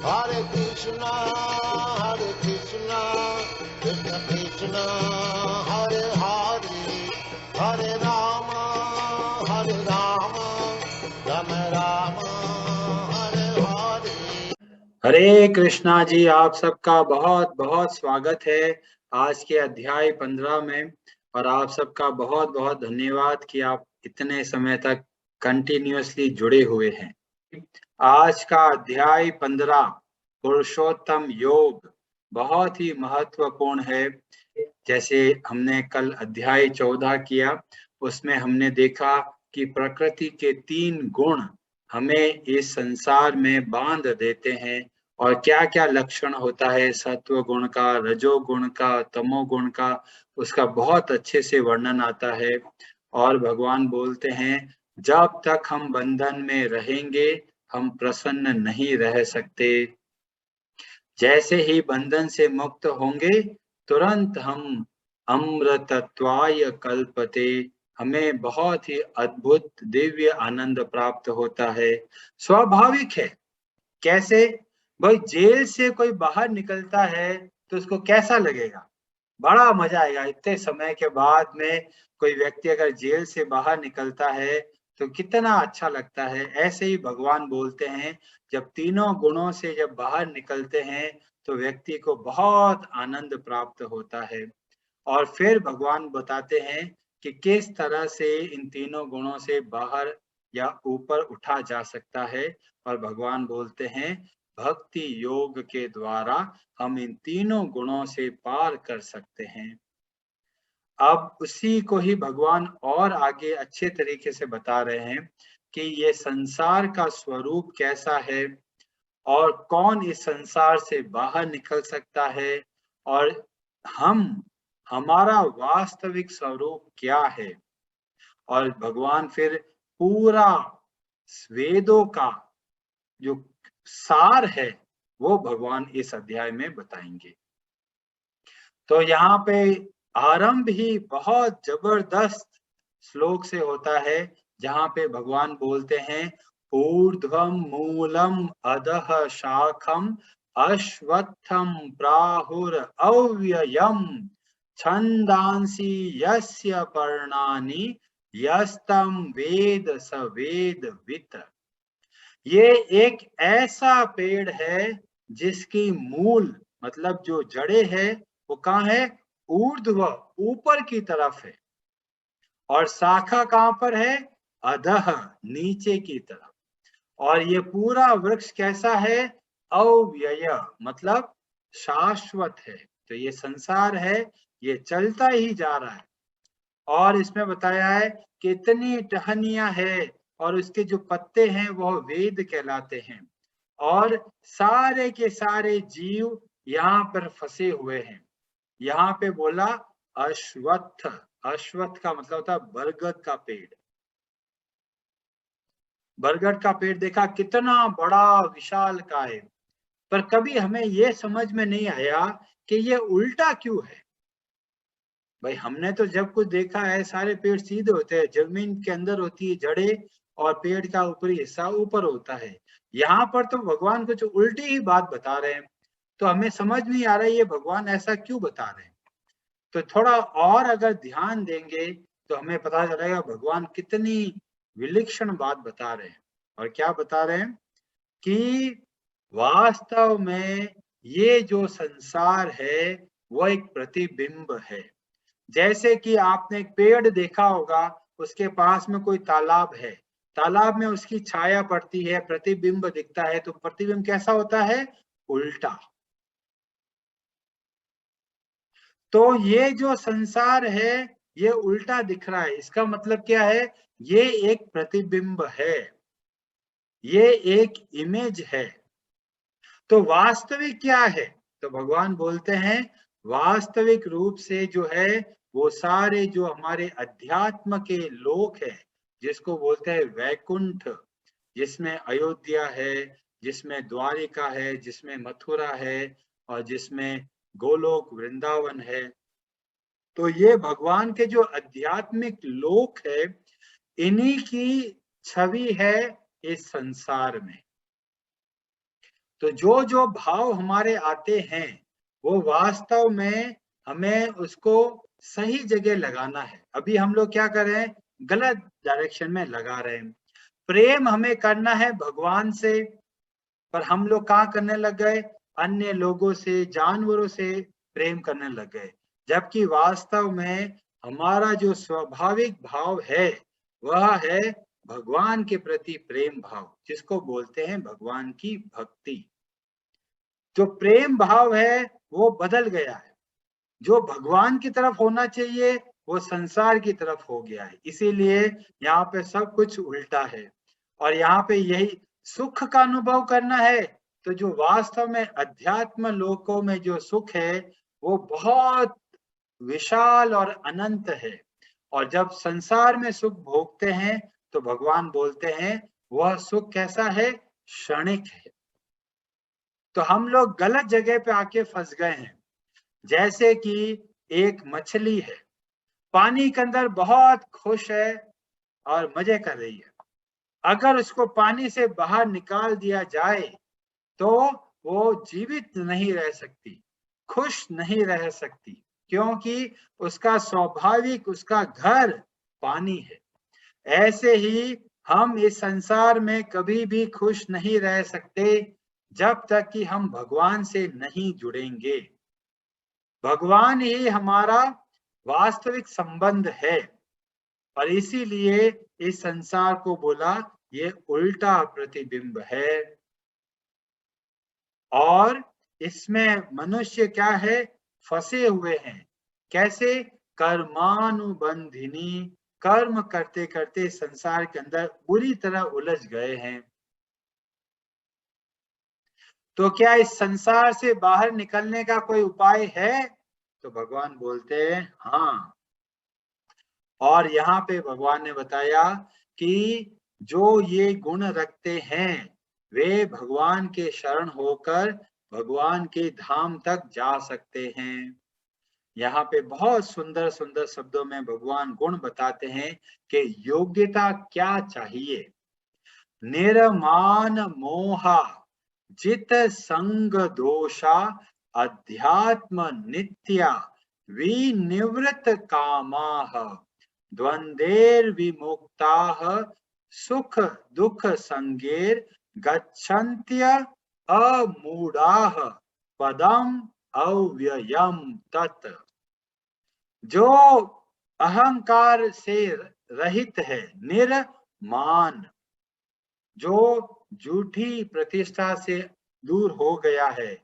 Hare Krishna, Krishna Krishna, Hare Hare, Hare Rama, Rama Rama, Hare Hare। हरे कृष्णा जी, आप सबका बहुत बहुत स्वागत है आज के अध्याय 15 में। और आप सबका बहुत बहुत धन्यवाद कि आप इतने समय तक कंटिन्यूअसली जुड़े हुए हैं। आज का अध्याय 15 पुरुषोत्तम योग बहुत ही महत्वपूर्ण है। जैसे हमने कल अध्याय 14 किया, उसमें हमने देखा कि प्रकृति के 3 गुण हमें इस संसार में बांध देते हैं और क्या क्या लक्षण होता है सत्व गुण का, रजो गुण का, तमो गुण का, उसका बहुत अच्छे से वर्णन आता है। और भगवान बोलते हैं जब तक हम बंधन में रहेंगे हम प्रसन्न नहीं रह सकते। जैसे ही बंधन से मुक्त होंगे तुरंत हम अमृतत्वाय कल्पते, हमें बहुत ही अद्भुत दिव्य आनंद प्राप्त होता है। स्वाभाविक है। कैसे? भाई जेल से कोई बाहर निकलता है तो उसको कैसा लगेगा? बड़ा मजा आएगा। इतने समय के बाद में कोई व्यक्ति अगर जेल से बाहर निकलता है तो कितना अच्छा लगता है। ऐसे ही भगवान बोलते हैं जब तीनों गुणों से जब बाहर निकलते हैं तो व्यक्ति को बहुत आनंद प्राप्त होता है। और फिर भगवान बताते हैं कि किस तरह से इन तीनों गुणों से बाहर या ऊपर उठा जा सकता है। और भगवान बोलते हैं भक्ति योग के द्वारा हम इन तीनों गुणों से पार कर सकते हैं। अब उसी को ही भगवान और आगे अच्छे तरीके से बता रहे हैं कि ये संसार का स्वरूप कैसा है और कौन इस संसार से बाहर निकल सकता है और हमारा वास्तविक स्वरूप क्या है। और भगवान फिर पूरा वेदों का जो सार है वो भगवान इस अध्याय में बताएंगे। तो यहाँ पे आरंभ ही बहुत जबरदस्त श्लोक से होता है जहाँ पे भगवान बोलते हैं ऊर्ध्वम मूलम अधः शाखम अश्वत्थम प्राहुर अव्ययम छंदांसी यस्य पर्णानि यस्तम वेद स वेदवित्। ये एक ऐसा पेड़ है जिसकी मूल मतलब जो जड़े है वो कहाँ है? ऊर्ध्व, ऊपर की तरफ है। और शाखा कहाँ पर है? अधः, नीचे की तरफ। और ये पूरा वृक्ष कैसा है? अव्यय मतलब शाश्वत है। तो ये संसार है, ये चलता ही जा रहा है। और इसमें बताया है कि इतनी टहनियां है और उसके जो पत्ते हैं वह वेद कहलाते हैं। और सारे के सारे जीव यहाँ पर फंसे हुए हैं। यहाँ पे बोला अश्वत्थ, अश्वत्थ का मतलब होता है बरगद का पेड़। बरगद का पेड़ देखा कितना बड़ा विशाल काय, पर कभी हमें ये समझ में नहीं आया कि ये उल्टा क्यों है। भाई हमने तो जब कुछ देखा है सारे पेड़ सीधे होते हैं, जमीन के अंदर होती है जड़ें और पेड़ का ऊपरी हिस्सा ऊपर होता है। यहाँ पर तो भगवान कुछ उल्टी ही बात बता रहे हैं। तो हमें समझ नहीं आ रहा है ये भगवान ऐसा क्यों बता रहे हैं। तो थोड़ा और अगर ध्यान देंगे तो हमें पता चलेगा भगवान कितनी विलक्षण बात बता रहे हैं। और क्या बता रहे हैं कि वास्तव में ये जो संसार है वो एक प्रतिबिंब है। जैसे कि आपने एक पेड़ देखा होगा, उसके पास में कोई तालाब है, तालाब में उसकी छाया पड़ती है, प्रतिबिंब दिखता है, तो प्रतिबिंब कैसा होता है? उल्टा। तो ये जो संसार है ये उल्टा दिख रहा है, इसका मतलब क्या है? ये एक प्रतिबिंब है, ये एक इमेज है। तो वास्तविक क्या है? तो भगवान बोलते हैं वास्तविक रूप से जो है वो सारे जो हमारे अध्यात्म के लोक है, जिसको बोलते हैं वैकुंठ, जिसमें अयोध्या है, जिसमें द्वारिका है, जिसमें मथुरा है और जिसमें गोलोक वृंदावन है। तो ये भगवान के जो आध्यात्मिक लोक है इन्हीं की छवि है इस संसार में। तो जो जो भाव हमारे आते हैं वो वास्तव में हमें उसको सही जगह लगाना है। अभी हम लोग क्या कर रहे हैं, गलत डायरेक्शन में लगा रहे हैं। प्रेम हमें करना है भगवान से, पर हम लोग कहाँ करने लग गए, अन्य लोगों से, जानवरों से प्रेम करने लग गए। जबकि वास्तव में हमारा जो स्वाभाविक भाव है वह है भगवान के प्रति प्रेम भाव, जिसको बोलते हैं भगवान की भक्ति। जो प्रेम भाव है वो बदल गया है। जो भगवान की तरफ होना चाहिए वो संसार की तरफ हो गया है। इसीलिए यहाँ पे सब कुछ उल्टा है। और यहाँ पे यही सुख का अनुभव करना है, तो जो वास्तव में अध्यात्म लोकों में जो सुख है वो बहुत विशाल और अनंत है। और जब संसार में सुख भोगते हैं तो भगवान बोलते हैं वह सुख कैसा है, क्षणिक है। तो हम लोग गलत जगह पे आके फंस गए हैं। जैसे कि एक मछली है, पानी के अंदर बहुत खुश है और मजे कर रही है। अगर उसको पानी से बाहर निकाल दिया जाए तो वो जीवित नहीं रह सकती, खुश नहीं रह सकती, क्योंकि उसका स्वाभाविक, उसका घर पानी है। ऐसे ही हम इस संसार में कभी भी खुश नहीं रह सकते जब तक कि हम भगवान से नहीं जुड़ेंगे। भगवान ही हमारा वास्तविक संबंध है। और इसीलिए इस संसार को बोला ये उल्टा प्रतिबिंब है। और इसमें मनुष्य क्या है, फंसे हुए हैं। कैसे, कर्मानुबंधिनी, कर्म करते करते संसार के अंदर बुरी तरह उलझ गए हैं। तो क्या इस संसार से बाहर निकलने का कोई उपाय है? तो भगवान बोलते हैं हाँ। और यहाँ पे भगवान ने बताया कि जो ये गुण रखते हैं वे भगवान के शरण होकर भगवान के धाम तक जा सकते हैं। यहाँ पे बहुत सुंदर सुंदर शब्दों में भगवान गुण बताते हैं कि योग्यता क्या चाहिए। निर्मान मोहा जित संग दोषा अध्यात्म नित्या विनिवृत कामाः द्वंद्वेर विमुक्ताः सुख दुख संगेर गच्छन्त्य अमूढ़ाः पदम अव्ययम तत्। जो अहंकार से रहित है, निर्मान, जो झूठी प्रतिष्ठा से दूर हो गया है,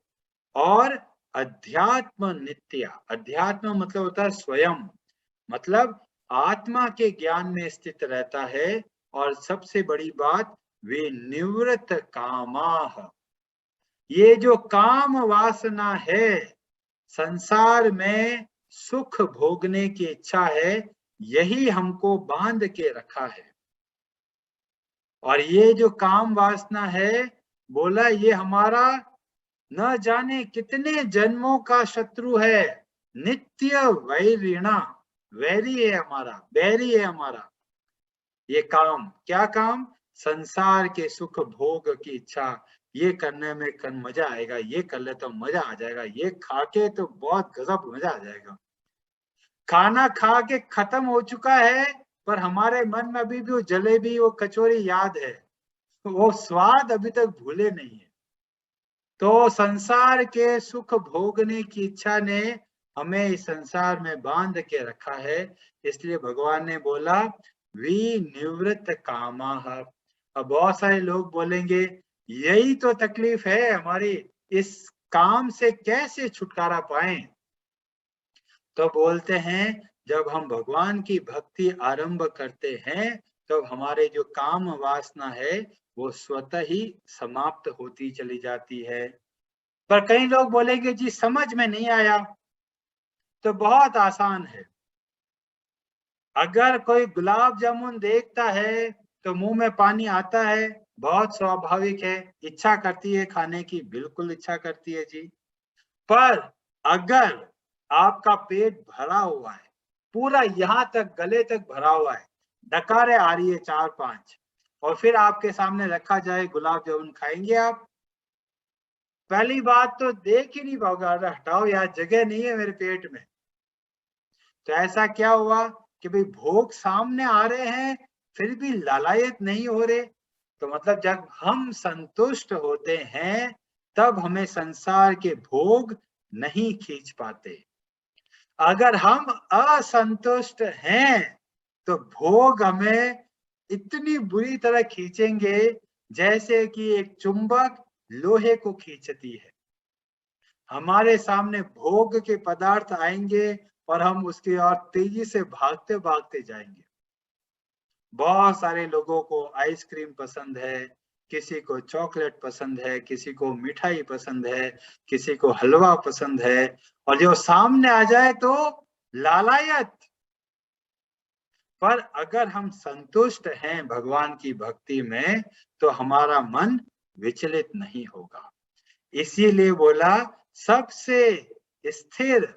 और अध्यात्म नित्य, अध्यात्म मतलब होता है स्वयं, मतलब आत्मा के ज्ञान में स्थित रहता है। और सबसे बड़ी बात, वे निवृत्त कामाः, ये जो काम वासना है, संसार में सुख भोगने की इच्छा है, यही हमको बांध के रखा है। और ये जो काम वासना है, बोला ये हमारा न जाने कितने जन्मों का शत्रु है, नित्य वैरिणा, वैरी है हमारा, बैरी है हमारा। ये काम, क्या काम, संसार के सुख भोग की इच्छा, ये करने में मजा आएगा, ये कर ले तो मजा आ जाएगा, ये खा के तो बहुत गजब मजा आ जाएगा। खाना खा के खत्म हो चुका है, पर हमारे मन में अभी भी वो जलेबी, वो कचौरी याद है, वो स्वाद अभी तक भूले नहीं है। तो संसार के सुख भोगने की इच्छा ने हमें इस संसार में बांध के रखा है। इसलिए भगवान ने बोला विनिवृत्त कामाः। अब बहुत सारे लोग बोलेंगे यही तो तकलीफ है हमारी, इस काम से कैसे छुटकारा पाएं? तो बोलते हैं जब हम भगवान की भक्ति आरंभ करते हैं तो हमारे जो काम वासना है वो स्वतः ही समाप्त होती चली जाती है। पर कई लोग बोलेंगे जी समझ में नहीं आया। तो बहुत आसान है। अगर कोई गुलाब जामुन देखता है तो मुंह में पानी आता है, बहुत स्वाभाविक है, इच्छा करती है खाने की, बिल्कुल इच्छा करती है जी। पर अगर आपका पेट भरा हुआ है, पूरा यहाँ तक गले तक भरा हुआ है, डकारें आ रही है 4-5, और फिर आपके सामने रखा जाए गुलाब जामुन, खाएंगे आप? पहली बात तो देख ही नहीं पाओगे, अरे हटाओ यार, जगह नहीं है मेरे पेट में। तो ऐसा क्या हुआ कि भाई भोग सामने आ रहे हैं फिर भी लालायत नहीं हो रहे। तो मतलब जब हम संतुष्ट होते हैं तब हमें संसार के भोग नहीं खींच पाते। अगर हम असंतुष्ट हैं तो भोग हमें इतनी बुरी तरह खींचेंगे जैसे कि एक चुंबक लोहे को खींचती है। हमारे सामने भोग के पदार्थ आएंगे और हम उसकी ओर तेजी से भागते भागते जाएंगे। बहुत सारे लोगों को आइसक्रीम पसंद है, किसी को चॉकलेट पसंद है, किसी को मिठाई पसंद है, किसी को हलवा पसंद है, और जो सामने आ जाए तो लालायत। पर अगर हम संतुष्ट हैं भगवान की भक्ति में तो हमारा मन विचलित नहीं होगा। इसीलिए बोला सबसे स्थिर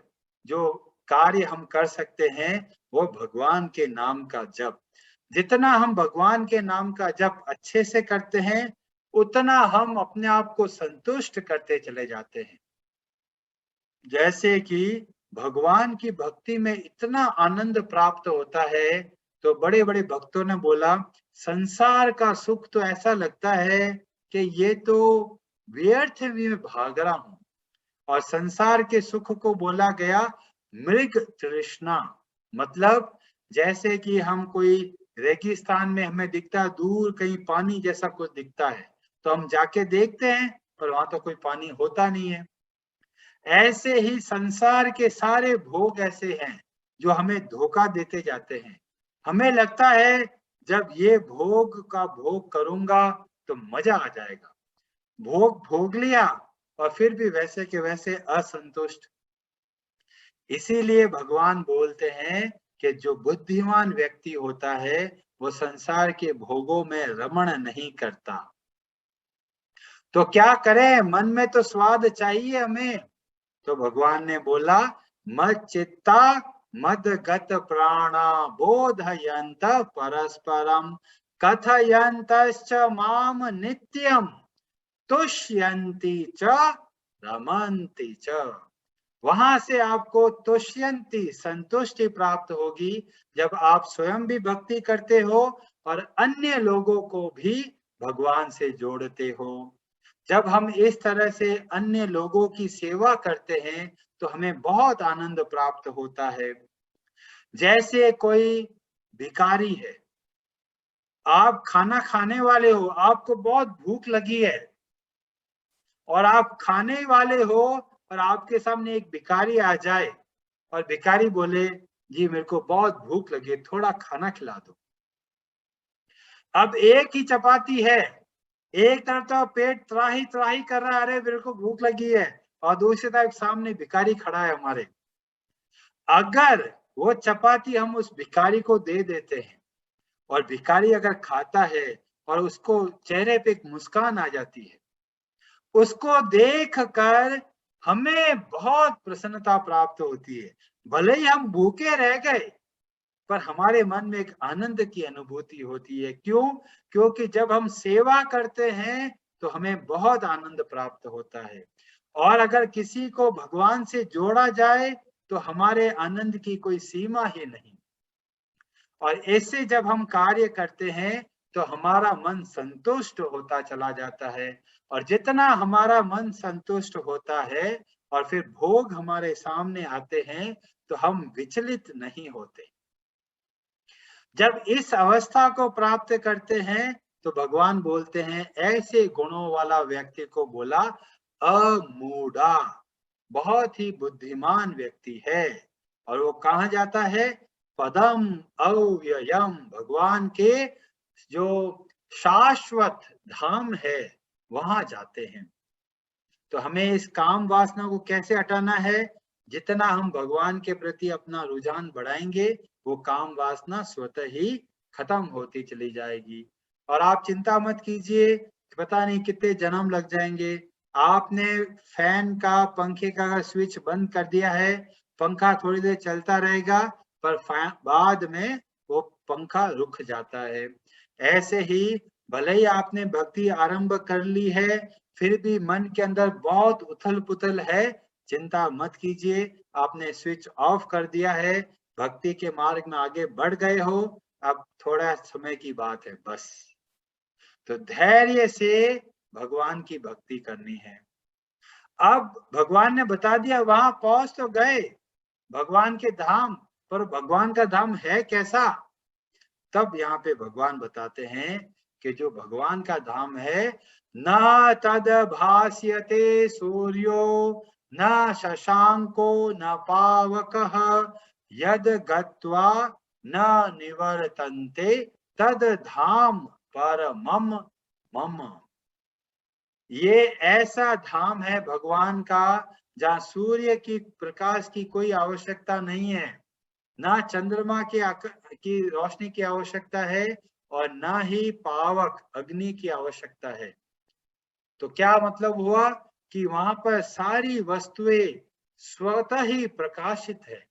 जो कार्य हम कर सकते हैं वो भगवान के नाम का जप। जितना हम भगवान के नाम का जप अच्छे से करते हैं उतना हम अपने आप को संतुष्ट करते चले जाते हैं। जैसे कि भगवान की भक्ति में इतना आनंद प्राप्त होता है, तो बड़े बड़े भक्तों ने बोला संसार का सुख तो ऐसा लगता है कि ये तो व्यर्थ में भाग रहा हूं। और संसार के सुख को बोला गया मृग तृष्णा। मतलब जैसे कि हम कोई रेगिस्तान में हमें दिखता है दूर कहीं पानी जैसा कुछ दिखता है, तो हम जाके देखते हैं पर वहां तो कोई पानी होता नहीं है। ऐसे ही संसार के सारे भोग ऐसे हैं जो हमें धोखा देते जाते हैं। हमें लगता है जब ये भोग का भोग करूंगा तो मजा आ जाएगा। भोग भोग लिया और फिर भी वैसे के वैसे असंतुष्ट। इसीलिए भगवान बोलते हैं कि जो बुद्धिमान व्यक्ति होता है वो संसार के भोगों में रमण नहीं करता। तो क्या करें, मन में तो स्वाद चाहिए हमें। तो भगवान ने बोला मद चित्ता मद गत प्राणा बोधयंत परस्परम कथयंतश्च माम नित्यम तुष्यन्ति च रमन्ति च। वहां से आपको तुष्यन्ति संतुष्टि प्राप्त होगी जब आप स्वयं भी भक्ति करते हो और अन्य लोगों को भी भगवान से जोड़ते हो। जब हम इस तरह से अन्य लोगों की सेवा करते हैं तो हमें बहुत आनंद प्राप्त होता है। जैसे कोई भिखारी है, आप खाना खाने वाले हो, आपको बहुत भूख लगी है और आप खाने वाले हो और आपके सामने एक भिखारी आ जाए और भिखारी बोले जी मेरे को बहुत भूख लगी है, थोड़ा खाना खिला दो। अब एक ही चपाती है, एक तरफ तो पेट त्राही त्राही कर रहा है, अरे मेरे को भूख लगी है, और दूसरी तरफ सामने भिखारी खड़ा है हमारे। अगर वो चपाती हम उस भिखारी को दे देते हैं और भिखारी अगर खाता है और उसको चेहरे पे एक मुस्कान आ जाती है, उसको देखकर हमें बहुत प्रसन्नता प्राप्त होती है। भले ही हम भूखे रह गए पर हमारे मन में एक आनंद की अनुभूति होती है। क्यों? क्योंकि जब हम सेवा करते हैं तो हमें बहुत आनंद प्राप्त होता है। और अगर किसी को भगवान से जोड़ा जाए तो हमारे आनंद की कोई सीमा ही नहीं। और ऐसे जब हम कार्य करते हैं तो हमारा मन संतुष्ट होता चला जाता है। और जितना हमारा मन संतुष्ट होता है और फिर भोग हमारे सामने आते हैं तो हम विचलित नहीं होते। जब इस अवस्था को प्राप्त करते हैं तो भगवान बोलते हैं ऐसे गुणों वाला व्यक्ति को बोला अमूढ़ा, बहुत ही बुद्धिमान व्यक्ति है। और वो कहाँ जाता है? पदम अव्ययम, भगवान के जो शाश्वत धाम है वहां जाते हैं। तो हमें इस काम वासना को कैसे हटाना है? जितना हम भगवान के प्रति अपना रुझान बढ़ाएंगे वो काम वासना स्वतः ही खत्म होती चली जाएगी। और आप चिंता मत कीजिए, पता नहीं कितने जन्म लग जाएंगे। आपने फैन का पंखे का स्विच बंद कर दिया है, पंखा थोड़ी देर चलता रहेगा पर बाद में वो पंखा रुक जाता है। ऐसे ही भले ही आपने भक्ति आरंभ कर ली है फिर भी मन के अंदर बहुत उथल पुथल है, चिंता मत कीजिए, आपने स्विच ऑफ कर दिया है, भक्ति के मार्ग में आगे बढ़ गए हो, अब थोड़ा समय की बात है बस। तो धैर्य से भगवान की भक्ति करनी है। अब भगवान ने बता दिया, वहां पहुंच तो गए भगवान के धाम, पर भगवान का धाम है कैसा? तब यहाँ पे भगवान बताते हैं कि जो भगवान का धाम है, न तद भास्यते सूर्यो न शशांको न पावकः यद गत्वा न निवर्तन्ते तद धाम परमम मम। ये ऐसा धाम है भगवान का जहाँ सूर्य की प्रकाश की कोई आवश्यकता नहीं है, ना चंद्रमा की रोशनी की आवश्यकता है, और ना ही पावक अग्नि की आवश्यकता है। तो क्या मतलब हुआ कि वहां पर सारी वस्तुएं स्वतः ही प्रकाशित है।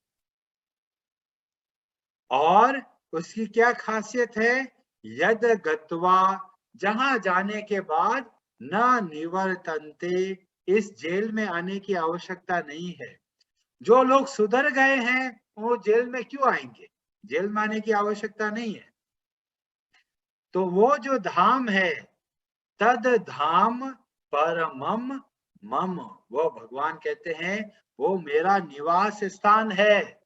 और उसकी क्या खासियत है? यद गत्वा, जहां जाने के बाद न निवर्तन्ते, इस जेल में आने की आवश्यकता नहीं है। जो लोग सुधर गए हैं वो जेल में क्यों आएंगे? जेल में आने की आवश्यकता नहीं है। तो वो जो धाम है, तद धाम परमम मम, वो भगवान कहते हैं वो मेरा निवास स्थान है।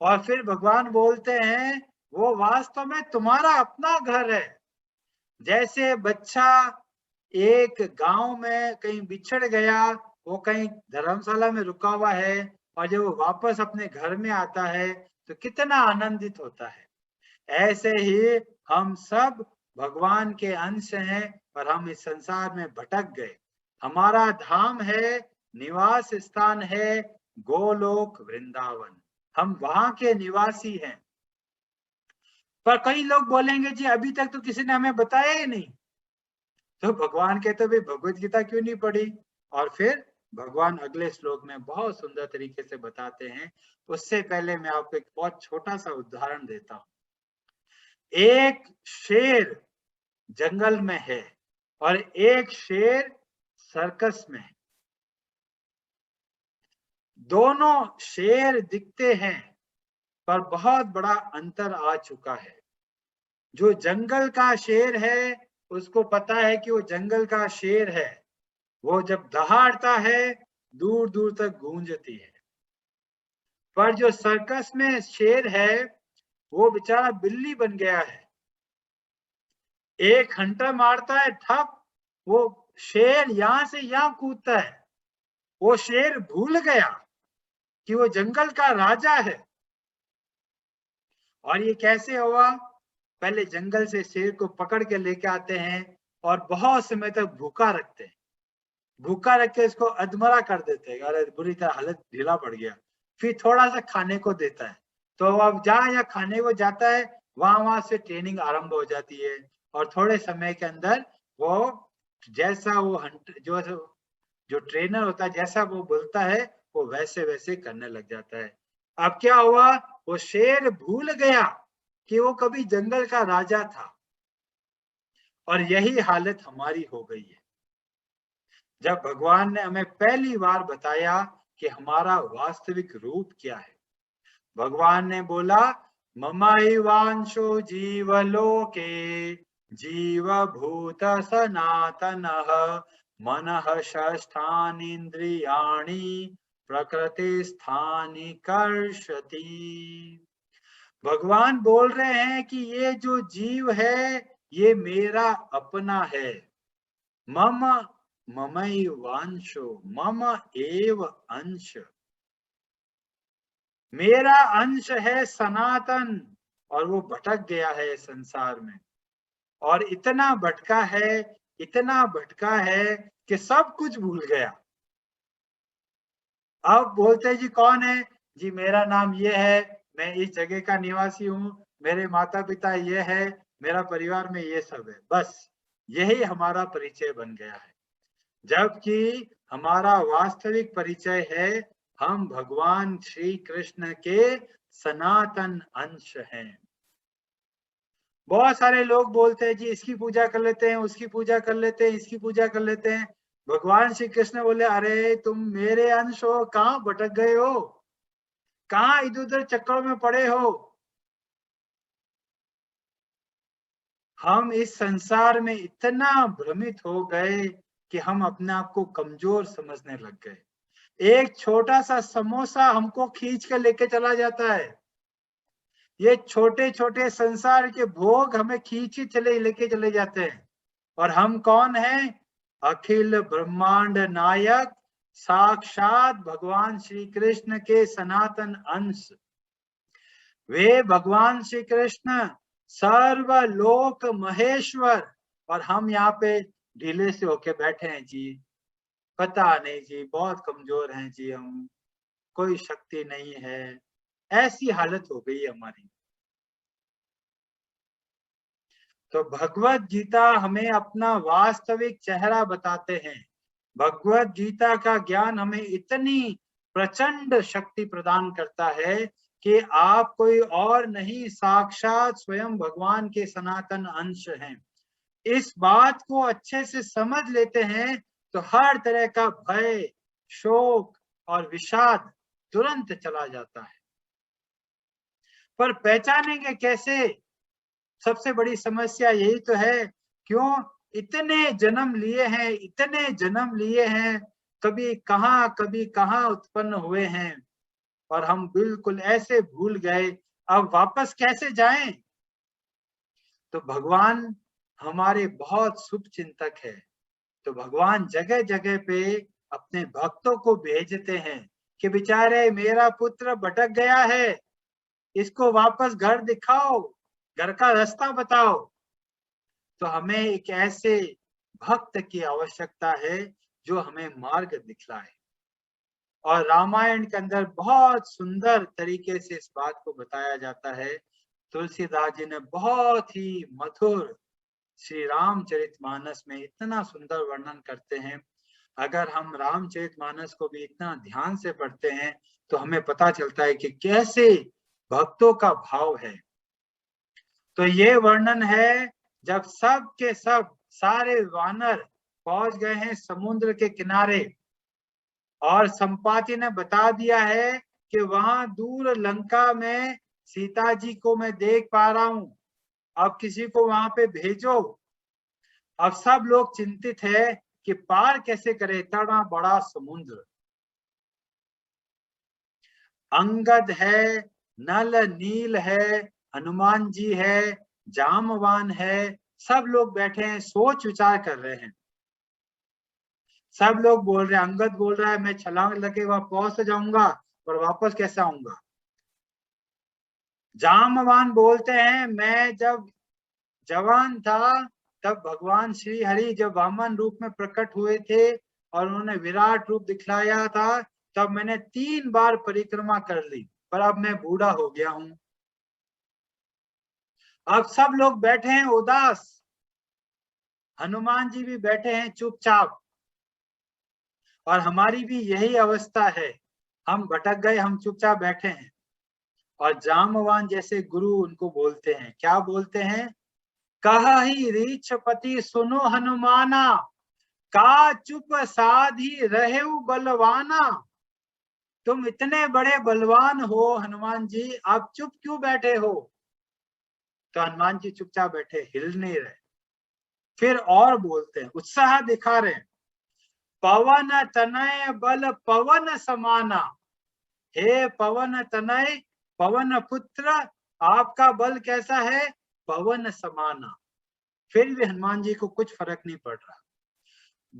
और फिर भगवान बोलते हैं वो वास्तव में तुम्हारा अपना घर है। जैसे बच्चा एक गांव में कहीं बिछड़ गया, वो कहीं धर्मशाला में रुका हुआ है, और जब वो वापस अपने घर में आता है तो कितना आनंदित होता है। ऐसे ही हम सब भगवान के अंश हैं, और हम इस संसार में भटक गए। हमारा धाम है, निवास स्थान है गोलोक वृंदावन, हम वहां के निवासी हैं। पर कई लोग बोलेंगे जी अभी तक तो किसी ने हमें बताया ही नहीं। तो भगवान कहते भाई भगवत गीता क्यों नहीं पढ़ी? और फिर भगवान अगले श्लोक में बहुत सुंदर तरीके से बताते हैं। उससे पहले मैं आपको एक बहुत छोटा सा उदाहरण देता हूं। एक शेर जंगल में है और एक शेर सर्कस में है। दोनों शेर दिखते हैं, पर बहुत बड़ा अंतर आ चुका है। जो जंगल का शेर है उसको पता है कि वो जंगल का शेर है, वो जब दहाड़ता है दूर दूर तक गूंजती है। पर जो सर्कस में शेर है वो बेचारा बिल्ली बन गया है। एक हंटर मारता है ठप, वो शेर यहां से यहां कूदता है। वो शेर भूल गया कि वो जंगल का राजा है। और ये कैसे हुआ? पहले जंगल से शेर को पकड़ के लेके आते हैं और बहुत समय तक भूखा रखते हैं। भूखा रख के इसको अधमरा कर देते हैं, अरे बुरी तरह हालत ढीला पड़ गया। फिर थोड़ा सा खाने को देता है, तो अब जहां जहां खाने को जाता है वहां से ट्रेनिंग आरंभ हो जाती है। और थोड़े समय के अंदर वो जैसा वो जो जो ट्रेनर होता है जैसा वो बोलता है वो वैसे वैसे करने लग जाता है। अब क्या हुआ? वो शेर भूल गया कि वो कभी जंगल का राजा था। और यही हालत हमारी हो गई है। जब भगवान ने हमें पहली बार बताया कि हमारा वास्तविक रूप क्या है, भगवान ने बोला ममैवांशो जीवलोके जीवभूत सनातनः मनः षष्ठानीन्द्रियाणि प्रकृतिस्थानि कर्षति। भगवान बोल रहे हैं कि ये जो जीव है ये मेरा अपना है। मम ममैवांशो, मम एव अंश, मेरा अंश है सनातन। और वो भटक गया है संसार में, और इतना भटका है, इतना भटका है कि सब कुछ भूल गया। अब बोलते जी कौन है? जी मेरा नाम ये है, मैं इस जगह का निवासी हूँ, मेरे माता पिता ये है, मेरा परिवार में ये सब है। बस यही हमारा परिचय बन गया है। जबकि हमारा वास्तविक परिचय है हम भगवान श्री कृष्ण के सनातन अंश हैं। बहुत सारे लोग बोलते हैं जी इसकी पूजा कर लेते हैं, उसकी पूजा कर लेते हैं, इसकी पूजा कर लेते हैं। भगवान श्री कृष्ण बोले अरे तुम मेरे अंश हो, कहाँ भटक गए हो, कहाँ इधर उधर चक्करों में पड़े हो। हम इस संसार में इतना भ्रमित हो गए कि हम अपने आप को कमजोर समझने लग गए। एक छोटा सा समोसा हमको खींच कर लेके चला जाता है। ये छोटे छोटे संसार के भोग हमें खींच के चले लेके चले जाते हैं। और हम कौन हैं? अखिल ब्रह्मांड नायक साक्षात भगवान श्री कृष्ण के सनातन अंश। वे भगवान श्री कृष्ण सर्वलोक महेश्वर, और हम यहाँ पे ढीले से होके बैठे हैं जी। पता नहीं जी, बहुत कमजोर हैं जी हम, कोई शक्ति नहीं है, ऐसी हालत हो गई है हमारी। तो भगवत गीता हमें अपना वास्तविक चेहरा बताते हैं। भगवत गीता का ज्ञान हमें इतनी प्रचंड शक्ति प्रदान करता है कि आप कोई और नहीं, साक्षात स्वयं भगवान के सनातन अंश हैं। इस बात को अच्छे से समझ लेते हैं तो हर तरह का भय, शोक और विषाद तुरंत चला जाता है। पर पहचानेंगे कैसे? सबसे बड़ी समस्या यही तो है। क्यों इतने जन्म लिए हैं, इतने जन्म लिए हैं, कभी कहाँ उत्पन्न हुए हैं, और हम बिल्कुल ऐसे भूल गए, अब वापस कैसे जाएं? तो भगवान हमारे बहुत शुभ चिंतक है। तो भगवान जगह जगह पे अपने भक्तों को भेजते हैं कि बेचारे मेरा पुत्र भटक गया है, इसको वापस घर दिखाओ, घर का रास्ता बताओ। तो हमें एक ऐसे भक्त की आवश्यकता है जो हमें मार्ग दिखलाए। और रामायण के अंदर बहुत सुंदर तरीके से इस बात को बताया जाता है। तुलसीदास जी ने बहुत ही मधुर श्री रामचरितमानस में इतना सुंदर वर्णन करते हैं। अगर हम रामचरितमानस को भी इतना ध्यान से पढ़ते हैं तो हमें पता चलता है कि कैसे भक्तों का भाव है। तो ये वर्णन है जब सब के सब सारे वानर पहुंच गए हैं समुद्र के किनारे, और संपाति ने बता दिया है कि वहां दूर लंका में सीता जी को मैं देख पा रहा हूं, अब किसी को वहां पे भेजो। अब सब लोग चिंतित है कि पार कैसे करे इतना बड़ा समुद्र। अंगद है, नल नील है, हनुमान जी है, जामवान है, सब लोग बैठे हैं, सोच विचार कर रहे हैं। सब लोग बोल रहे हैं, अंगद बोल रहा है मैं छलांग लगे वहां पहुंच जाऊंगा, पर वापस कैसे आऊंगा। जामवान बोलते हैं मैं जब जवान था तब भगवान श्री हरि जब वामन रूप में प्रकट हुए थे और उन्होंने विराट रूप दिखलाया था, तब मैंने 3 बार परिक्रमा कर ली, पर अब मैं बूढ़ा हो गया हूं। अब सब लोग बैठे हैं उदास, हनुमान जी भी बैठे हैं चुपचाप, और हमारी भी यही अवस्था है। हम भटक गए, हम चुपचाप बैठे हैं। और जामवान जैसे गुरु उनको बोलते हैं, क्या बोलते हैं? कहा ही रीछपति सुनो हनुमाना, का चुप साधी रहेउ बलवाना। तुम इतने बड़े बलवान हो हनुमान जी, आप चुप क्यों बैठे हो? तो हनुमान जी चुपचाप बैठे, हिल नहीं रहे। फिर और बोलते हैं, उत्साह दिखा रहे हैं, पवन तनय बल पवन समाना। हे पवन तनय, पवन पुत्र, आपका बल कैसा है? पवन समाना। फिर भी हनुमान जी को कुछ फर्क नहीं पड़ रहा।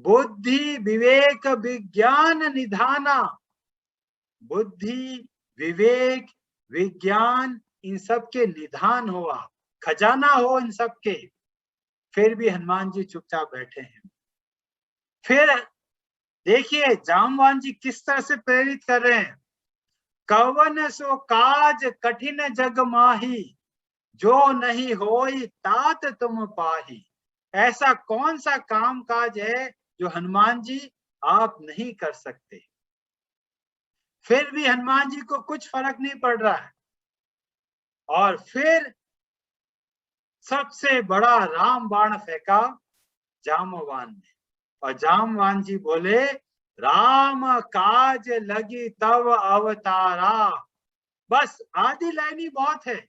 बुद्धि विवेक विज्ञान निधाना, बुद्धि विवेक विज्ञान इन सब के निधान हो आप, खजाना हो इन सब के। फिर भी हनुमान जी चुपचाप बैठे हैं। फिर देखिए जामवान जी किस तरह से प्रेरित कर रहे हैं, कवन सो काज कठिन जग माही, जो नहीं होई तात तुम पाही। ऐसा कौन सा काम काज है जो हनुमान जी आप नहीं कर सकते? फिर भी हनुमान जी को कुछ फर्क नहीं पड़ रहा है। और फिर सबसे बड़ा राम बाण फेंका जामवान ने, और जामवान जी बोले, राम काज लगी तव अवतारा। बस आधी लाइन ही बहुत है।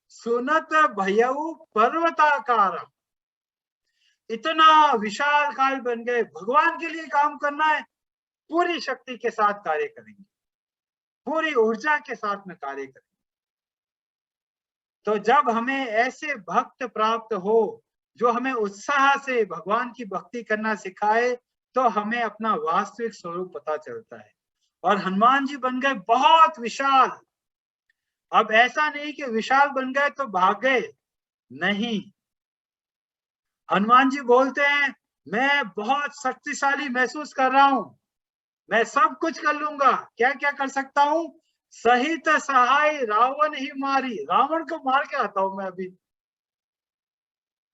सुनत भयऊ पर्वताकार, इतना विशाल काल बन गए। भगवान के लिए काम करना है, पूरी शक्ति के साथ कार्य करेंगे, पूरी ऊर्जा के साथ में कार्य करेंगे। तो जब हमें ऐसे भक्त प्राप्त हो जो हमें उत्साह से भगवान की भक्ति करना सिखाए, तो हमें अपना वास्तविक स्वरूप पता चलता है। और हनुमान जी बन गए बहुत विशाल। अब ऐसा नहीं कि विशाल बन गए तो भाग गए, नहीं। हनुमान जी बोलते हैं, मैं बहुत शक्तिशाली महसूस कर रहा हूं, मैं सब कुछ कर लूंगा। क्या क्या कर सकता हूं? सहित सहाय रावण ही मारी, रावण को मार के आता हूं मैं अभी।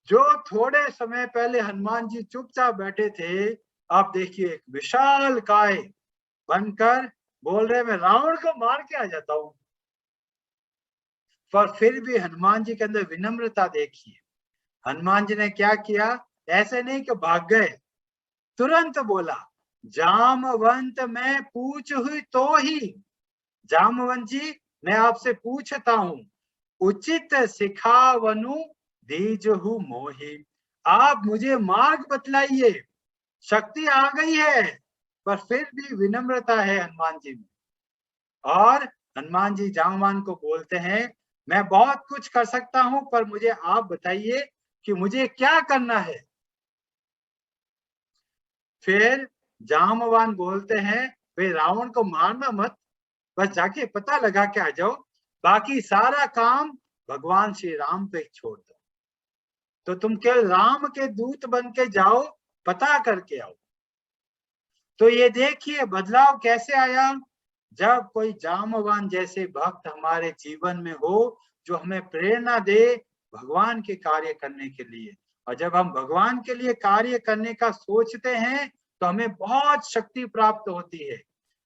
जो थोड़े समय पहले हनुमान जी चुपचाप बैठे थे, आप देखिए एक विशाल काय बनकर बोल रहे, मैं रावण को मार के आ जाता हूं। पर फिर भी हनुमान जी के अंदर विनम्रता देखिए। हनुमान जी ने क्या किया? ऐसे नहीं कि भाग गए, तुरंत बोला, जामवंत मैं पूछ हुई तो ही, जामवंत जी मैं आपसे पूछता हूं, उचित सिखावनु दीजहु मोहि। आप मुझे मार्ग बतलाइए। शक्ति आ गई है, पर फिर भी विनम्रता है हनुमान जी में। और हनुमान जी जामवान को बोलते हैं, मैं बहुत कुछ कर सकता हूं, पर मुझे आप बताइए कि मुझे क्या करना है। फिर जामवान बोलते हैं, भाई रावण को मारना मत, बस जाके पता लगा के आ जाओ, बाकी सारा काम भगवान श्री राम पे छोड़ दो। तो तुम केवल राम के दूत बन के जाओ, पता करके आओ। तो ये देखिए बदलाव कैसे आया। जब कोई जामवान जैसे भक्त हमारे जीवन में हो, जो हमें प्रेरणा दे भगवान के कार्य करने के लिए, और जब हम भगवान के लिए कार्य करने का सोचते हैं, तो हमें बहुत शक्ति प्राप्त होती है।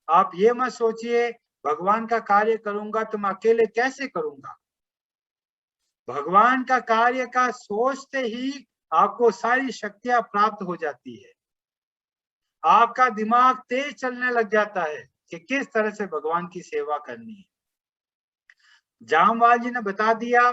आप ये मत सोचिए भगवान का कार्य करूंगा तो मैं अकेले कैसे करूंगा। भगवान का कार्य का सोचते ही आपको सारी शक्तियां प्राप्त हो जाती है। आपका दिमाग तेज चलने लग जाता है कि किस तरह से भगवान की सेवा करनी है। जामवाल जी ने बता दिया,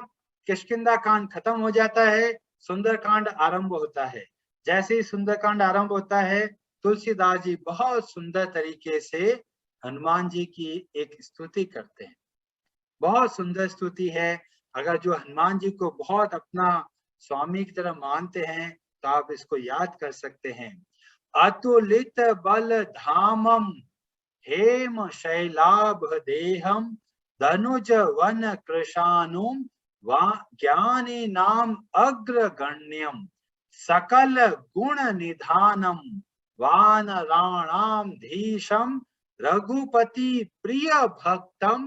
किष्किंधा कांड खत्म हो जाता है, सुंदरकांड आरंभ होता है। जैसे ही सुंदरकांड आरंभ होता है, तुलसीदास जी बहुत सुंदर तरीके से हनुमान जी की एक स्तुति करते हैं। बहुत सुंदर स्तुति है। अगर जो हनुमान जी को बहुत अपना स्वामी की तरह मानते हैं, तो आप इसको याद कर सकते हैं। अतुलित बल धामम हेम शैलाभ देहम धनुज वन कृशानुम ज्ञानी नाम अग्रगण्यम सकल गुण निधानम वानराणाम धीशम रघुपति प्रिय भक्तम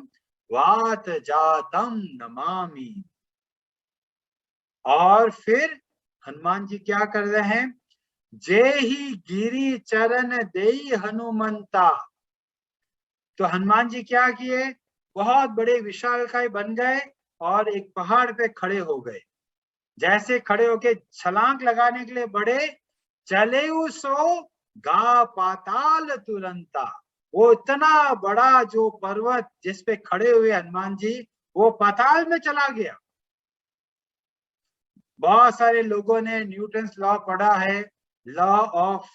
वात जातम नमामि। और फिर हनुमान जी क्या कर रहे हैं? जे ही गिरी चरण देई हनुमंता। तो हनुमान जी क्या किए? बहुत बड़े विशालकाय बन गए और एक पहाड़ पे खड़े हो गए। जैसे खड़े होके छलांग लगाने के लिए बढ़े, चले सो गा पाताल तुरंता। वो इतना बड़ा जो पर्वत जिस पे खड़े हुए हनुमान जी, वो पाताल में चला गया। बहुत सारे लोगों ने न्यूटन्स लॉ पढ़ा है, law of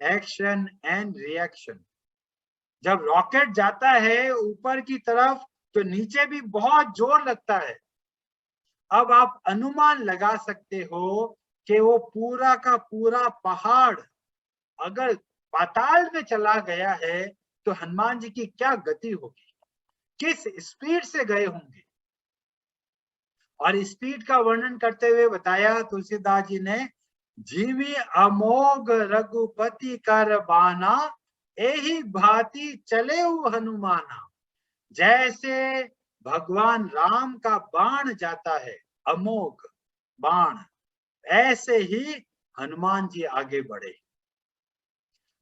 action and reaction. जब रॉकेट जाता है ऊपर की तरफ, तो नीचे भी बहुत जोर लगता है। अब आप अनुमान लगा सकते हो कि वो पूरा का पूरा पहाड़ अगर पाताल में चला गया है, तो हनुमान जी की क्या गति होगी, किस स्पीड से गए होंगे। और स्पीड का वर्णन करते हुए बताया तुलसीदास जी ने, जीवी अमोघ रघुपति कर बाना एही भांति चले हनुमाना। जैसे भगवान राम का बाण जाता है, अमोघ बाण, ऐसे ही हनुमान जी आगे बढ़े।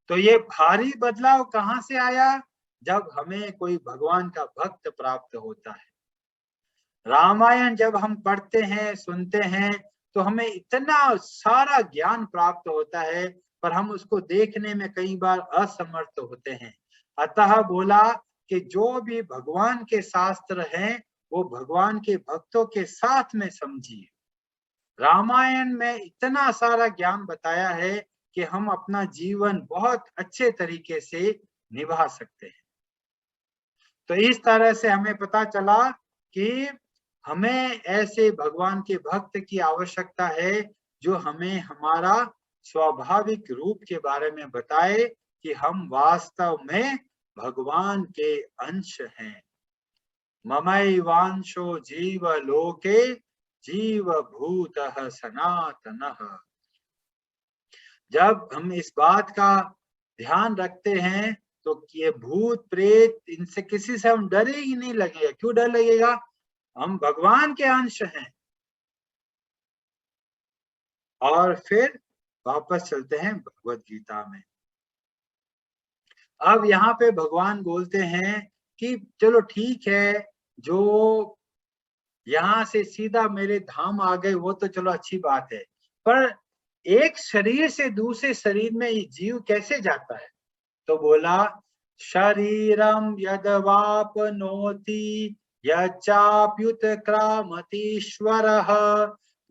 तो ये भारी बदलाव कहां से आया? जब हमें कोई भगवान का भक्त प्राप्त होता है। रामायण जब हम पढ़ते हैं, सुनते हैं, तो हमें इतना सारा ज्ञान प्राप्त होता है, पर हम उसको देखने में कई बार असमर्थ होते हैं। अतः बोला कि जो भी भगवान के शास्त्र हैं वो भगवान के भक्तों के साथ में समझिए। रामायण में इतना सारा ज्ञान बताया है कि हम अपना जीवन बहुत अच्छे तरीके से निभा सकते हैं। तो इस तरह से हमें पता चला कि हमें ऐसे भगवान के भक्त की आवश्यकता है जो हमें हमारा स्वाभाविक रूप के बारे में बताए कि हम वास्तव में भगवान के अंश हैं। ममैवांशो जीव लोके जीव भूतः सनातनः। जब हम इस बात का ध्यान रखते हैं तो ये भूत प्रेत इनसे किसी से हम डरे ही नहीं लगेगा। क्यों डर लगेगा? हम भगवान के अंश हैं। और फिर वापस चलते हैं भगवत गीता में। अब यहाँ पे भगवान बोलते हैं कि चलो ठीक है, जो यहाँ से सीधा मेरे धाम आ गए वो तो चलो अच्छी बात है, पर एक शरीर से दूसरे शरीर में ये जीव कैसे जाता है? तो बोला शरीरम यदवापनोति यच्चाप्युत्क्रामतीश्वरः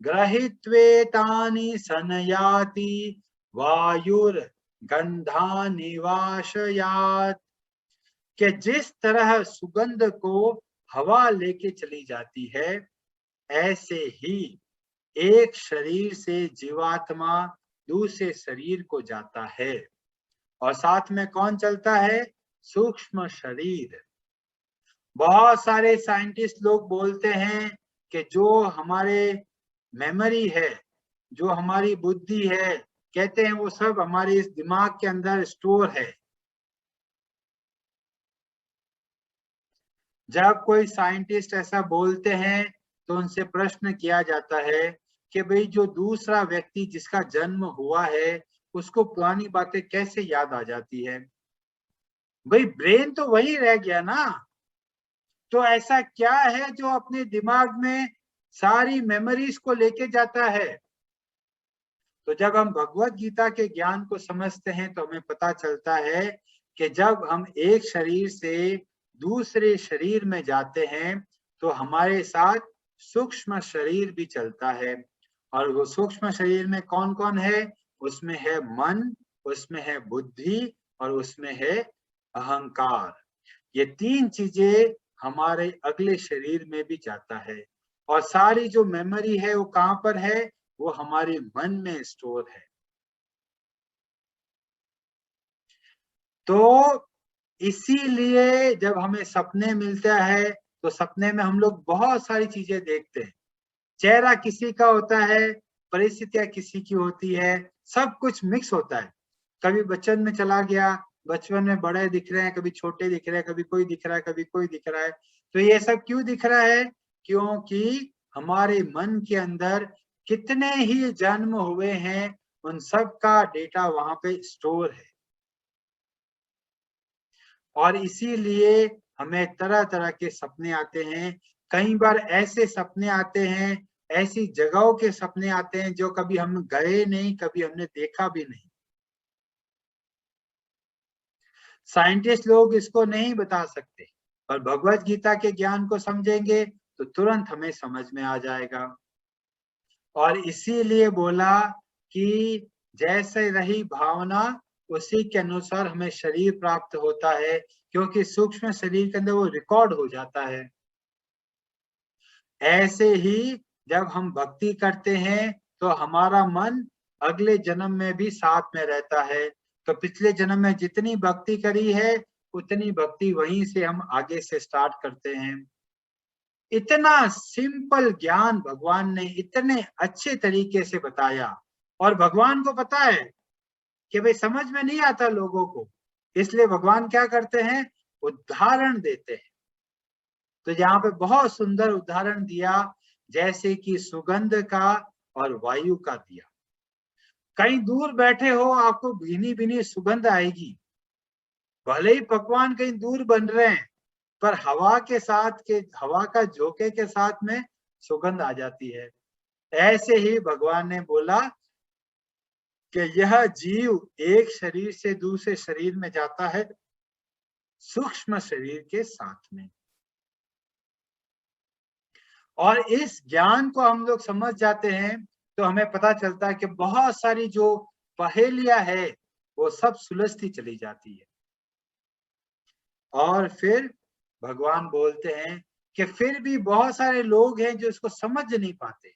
गृहीत्वेतानि संयाति वायुर्गन्धानि वाशयात्। कि जिस तरह सुगंध को हवा लेके चली जाती है, ऐसे ही एक शरीर से जीवात्मा दूसरे शरीर को जाता है। और साथ में कौन चलता है? सूक्ष्म शरीर। बहुत सारे साइंटिस्ट लोग बोलते हैं कि जो हमारे मेमोरी है, जो हमारी बुद्धि है, कहते हैं वो सब हमारे इस दिमाग के अंदर स्टोर है। जब कोई साइंटिस्ट ऐसा बोलते हैं तो उनसे प्रश्न किया जाता है कि भाई जो दूसरा व्यक्ति जिसका जन्म हुआ है उसको पुरानी बातें कैसे याद आ जाती है? भाई ब्रेन तो वही रह गया ना। तो ऐसा क्या है जो अपने दिमाग में सारी मेमोरीज को लेके जाता है? तो जब हम भगवत गीता के ज्ञान को समझते हैं तो हमें पता चलता है कि जब हम एक शरीर से दूसरे शरीर में जाते हैं तो हमारे साथ सूक्ष्म शरीर भी चलता है। और वो सूक्ष्म शरीर में कौन कौन है? उसमें है मन, उसमें है बुद्धि और उसमें है अहंकार। ये तीन चीजें हमारे अगले शरीर में भी जाता है। और सारी जो मेमोरी है वो कहाँ पर है? वो हमारे मन में स्टोर है। तो इसीलिए जब हमें सपने मिलता है तो सपने में हम लोग बहुत सारी चीजें देखते हैं। चेहरा किसी का होता है, परिस्थितियां किसी की होती है, सब कुछ मिक्स होता है। कभी बचपन में चला गया, बचपन में बड़े दिख रहे हैं, कभी छोटे दिख रहे हैं, कभी कोई दिख रहा है, कभी कोई दिख रहा है। तो ये सब क्यों दिख रहा है? क्योंकि हमारे मन के अंदर कितने ही जन्म हुए हैं उन सब का डेटा वहां पे स्टोर है। और इसीलिए हमें तरह तरह के सपने आते हैं। कई बार ऐसे सपने आते हैं, ऐसी जगहों के सपने आते हैं जो कभी हम गए नहीं, कभी हमने देखा भी नहीं। साइंटिस्ट लोग इसको नहीं बता सकते, पर भगवत गीता के ज्ञान को समझेंगे तो तुरंत हमें समझ में आ जाएगा। और इसीलिए बोला कि जैसे रही भावना उसी के अनुसार हमें शरीर प्राप्त होता है, क्योंकि सूक्ष्म शरीर के अंदर वो रिकॉर्ड हो जाता है। ऐसे ही जब हम भक्ति करते हैं तो हमारा मन अगले जन्म में भी साथ में रहता है। तो पिछले जन्म में जितनी भक्ति करी है उतनी भक्ति वहीं से हम आगे से स्टार्ट करते हैं। इतना सिंपल ज्ञान भगवान ने इतने अच्छे तरीके से बताया। और भगवान को पता है कि भाई समझ में नहीं आता लोगों को, इसलिए भगवान क्या करते हैं? उदाहरण देते हैं। तो यहाँ पे बहुत सुंदर उदाहरण दिया, जैसे कि सुगंध का और वायु का दिया। कहीं दूर बैठे हो, आपको भीनी भीनी सुगंध आएगी। भले ही पकवान कहीं दूर बन रहे हैं, पर हवा का झोंके के साथ में सुगंध आ जाती है। ऐसे ही भगवान ने बोला कि यह जीव एक शरीर से दूसरे शरीर में जाता है सूक्ष्म शरीर के साथ में, और इस ज्ञान को हम लोग समझ जाते हैं तो हमें पता चलता है कि बहुत सारी जो पहेलियां है वो सब सुलझती चली जाती है। और फिर भगवान बोलते हैं कि फिर भी बहुत सारे लोग हैं जो इसको समझ नहीं पाते।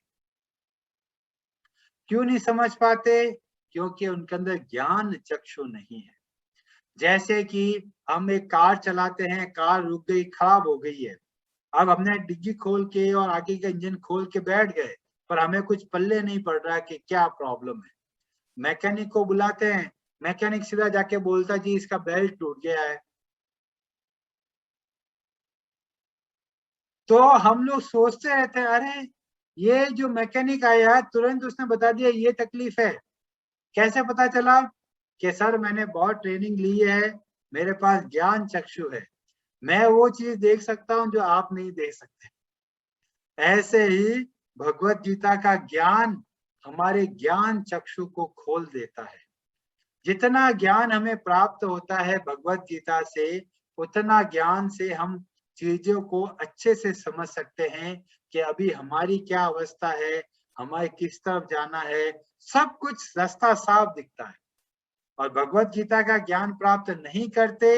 क्यों नहीं समझ पाते? क्योंकि उनके अंदर ज्ञान चक्षु नहीं है। जैसे कि हम एक कार चलाते हैं, कार रुक गई, खराब हो गई है, अब हमने डिग्गी खोल के और आगे का इंजन खोल के बैठ गए, पर हमें कुछ पल्ले नहीं पड़ रहा कि क्या प्रॉब्लम है। मैकेनिक को बुलाते हैं, मैकेनिक सीधा जाके बोलता जी इसका बेल्ट टूट गया है। तो हम लोग सोचते रहते हैं अरे ये जो मैकेनिक आया है तुरंत उसने बता दिया ये तकलीफ है। कैसे पता चला? कि सर मैंने बहुत ट्रेनिंग ली है, मेरे पास ज्ञान चक्षु है, मैं वो चीज देख सकता हूँ जो आप नहीं देख सकते। ऐसे ही भगवत गीता का ज्ञान हमारे ज्ञान चक्षु को खोल देता है। जितना ज्ञान हमें प्राप्त होता है भगवत गीता से, उतना ज्ञान से हम चीजों को अच्छे से समझ सकते हैं कि अभी हमारी क्या अवस्था है, हमारे किस तरफ जाना है, सब कुछ रास्ता साफ दिखता है। और भगवत गीता का ज्ञान प्राप्त नहीं करते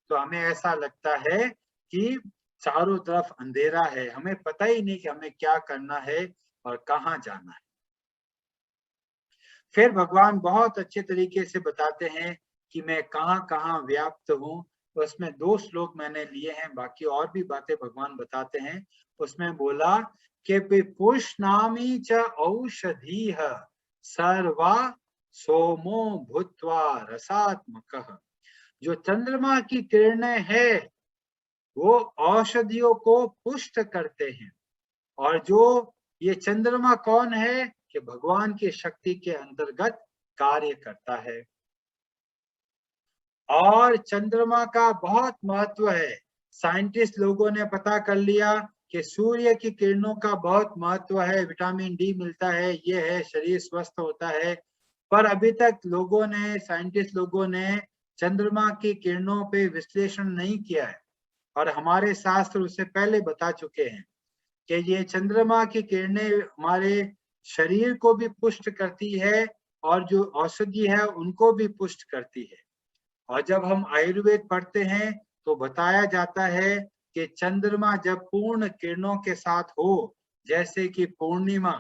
तो हमें ऐसा लगता है कि चारों तरफ अंधेरा है, हमें पता ही नहीं कि हमें क्या करना है और कहाँ जाना है। फिर भगवान बहुत अच्छे तरीके से बताते हैं कि मैं कहाँ कहाँ व्याप्त हूँ। उसमें 2 श्लोक मैंने लिए हैं, बाकी और भी बातें भगवान बताते हैं। उसमें बोला कि पुष्णामि च औषधीः सर्वा सोमो भूत्वा रसात्मकः। जो चंद्रमा की किरणें है वो औषधियों को पुष्ट करते हैं। और जो ये चंद्रमा कौन है? कि भगवान की शक्ति के अंतर्गत कार्य करता है। और चंद्रमा का बहुत महत्व है। साइंटिस्ट लोगों ने पता कर लिया कि सूर्य की किरणों का बहुत महत्व है, विटामिन डी मिलता है, ये है, शरीर स्वस्थ होता है। पर अभी तक साइंटिस्ट लोगों ने चंद्रमा की किरणों पे विश्लेषण नहीं किया है। और हमारे शास्त्र उससे पहले बता चुके हैं कि ये चंद्रमा की किरणें हमारे शरीर को भी पुष्ट करती है और जो औषधि है उनको भी पुष्ट करती है। और जब हम आयुर्वेद पढ़ते हैं तो बताया जाता है कि चंद्रमा जब पूर्ण किरणों के साथ हो, जैसे कि पूर्णिमा,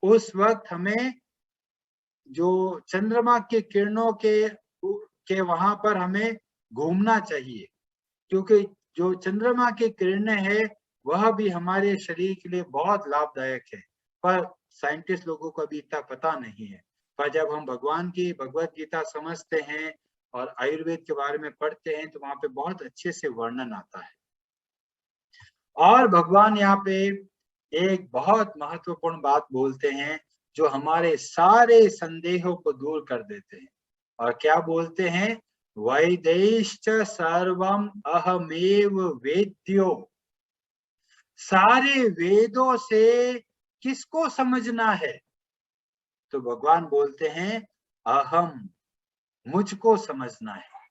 उस वक्त हमें जो चंद्रमा की किरणों के वहां पर हमें घूमना चाहिए, क्योंकि जो चंद्रमा की किरणें हैं वह भी हमारे शरीर के लिए बहुत लाभदायक है। पर साइंटिस्ट लोगों को अभी इतना पता नहीं है। पर जब हम भगवान की भगवत गीता समझते हैं और आयुर्वेद के बारे में पढ़ते हैं तो वहां पे बहुत अच्छे से वर्णन आता है। और भगवान यहाँ पे एक बहुत महत्वपूर्ण बात बोलते हैं जो हमारे सारे संदेहों को दूर कर देते हैं। और क्या बोलते हैं? वैदेश्च सर्वम अहमेव वेद्यो। सारे वेदों से किसको समझना है? तो भगवान बोलते हैं अहम, मुझको समझना है।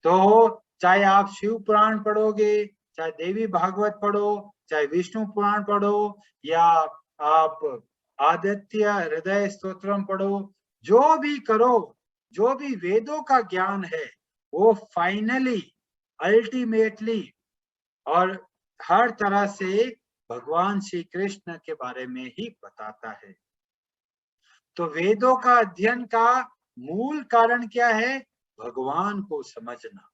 तो चाहे आप शिव पुराण पढ़ोगे, चाहे देवी भागवत पढ़ो, चाहे विष्णु पुराण पढ़ो, या आप आदित्य हृदय स्तोत्रम पढ़ो, जो भी करो, जो भी वेदों का ज्ञान है वो फाइनली, अल्टीमेटली और हर तरह से भगवान श्री कृष्ण के बारे में ही बताता है। तो वेदों का अध्ययन का मूल कारण क्या है? भगवान को समझना,